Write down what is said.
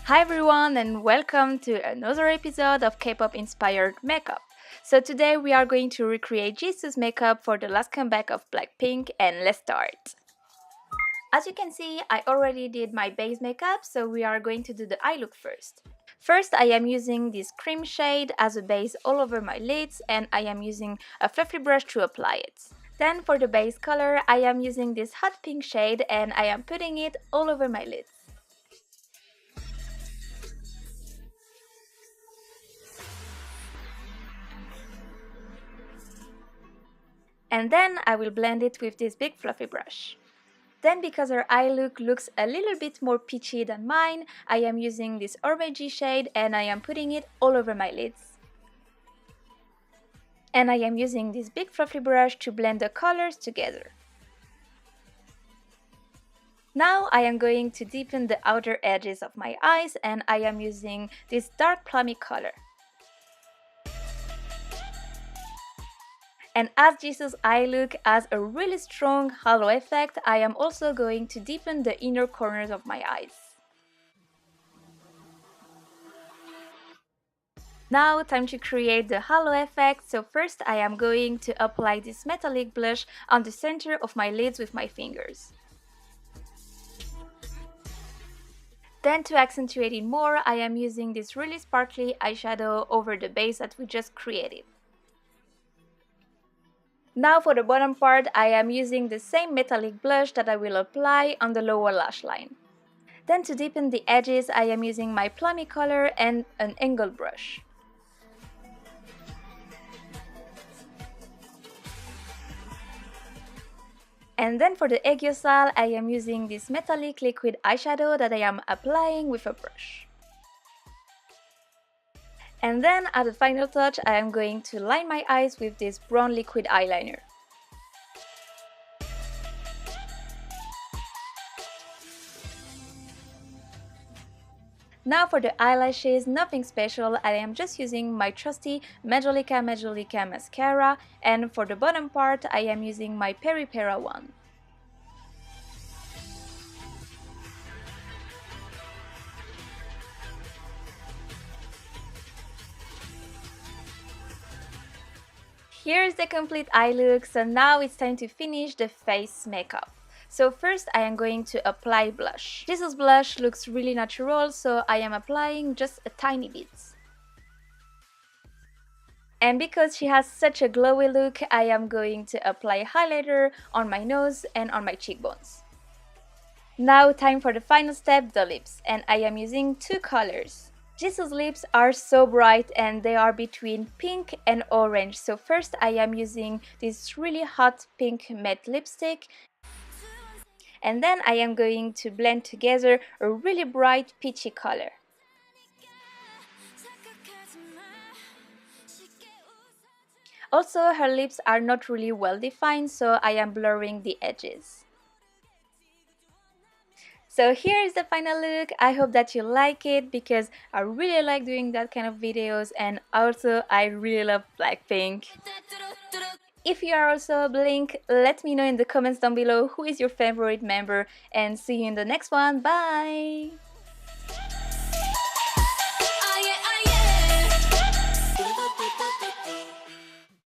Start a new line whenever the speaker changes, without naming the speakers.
Hi everyone and welcome to another episode of K-pop inspired makeup. So today we are going to recreate Jisoo's makeup for the last comeback of Blackpink, and let's start. As you can see, I already did my base makeup, so we are going to do the eye look first. First, I am using this cream shade as a base all over my lids, and I am using a fluffy brush to apply it. Then for the base color, I am using this hot pink shade and I am putting it all over my lids. And then I will blend it with this big fluffy brush. Then, because her eye look looks a little bit more peachy than mine, I am using this orangey shade and I am putting it all over my lids. And I am using this big fluffy brush to blend the colors together. Now I am going to deepen the outer edges of my eyes and I am using this dark plummy color. And as Jisoo's eye look has a really strong halo effect, I am also going to deepen the inner corners of my eyes. Now time to create the halo effect, so first I am going to apply this metallic blush on the center of my lids with my fingers. Then to accentuate it more, I am using this really sparkly eyeshadow over the base that we just created. Now for the bottom part, I am using the same metallic blush that I will apply on the lower lash line. Then to deepen the edges, I am using my plummy color and an angled brush. And then for the aiguisal, I am using this metallic liquid eyeshadow that I am applying with a brush. And then, as a final touch, I am going to line my eyes with this brown liquid eyeliner. Now for the eyelashes, nothing special, I am just using my trusty Majolica mascara, and for the bottom part, I am using my Peripera one. Here's the complete eye look, so now it's time to finish the face makeup. So first I am going to apply blush. Jisoo's blush looks really natural, so I am applying just a tiny bit. And because she has such a glowy look, I am going to apply highlighter on my nose and on my cheekbones. Now time for the final step, the lips, and I am using two colors. Jisoo's lips are so bright and they are between pink and orange, so first I am using this really hot pink matte lipstick, and then I am going to blend together a really bright peachy color. Also, her lips are not really well defined, so I am blurring the edges. So here is the final look. I hope that you like it because I really like doing that kind of videos, and also I really love Blackpink. If you are also a Blink, let me know in the comments down below who is your favorite member, and see you in the next one. Bye!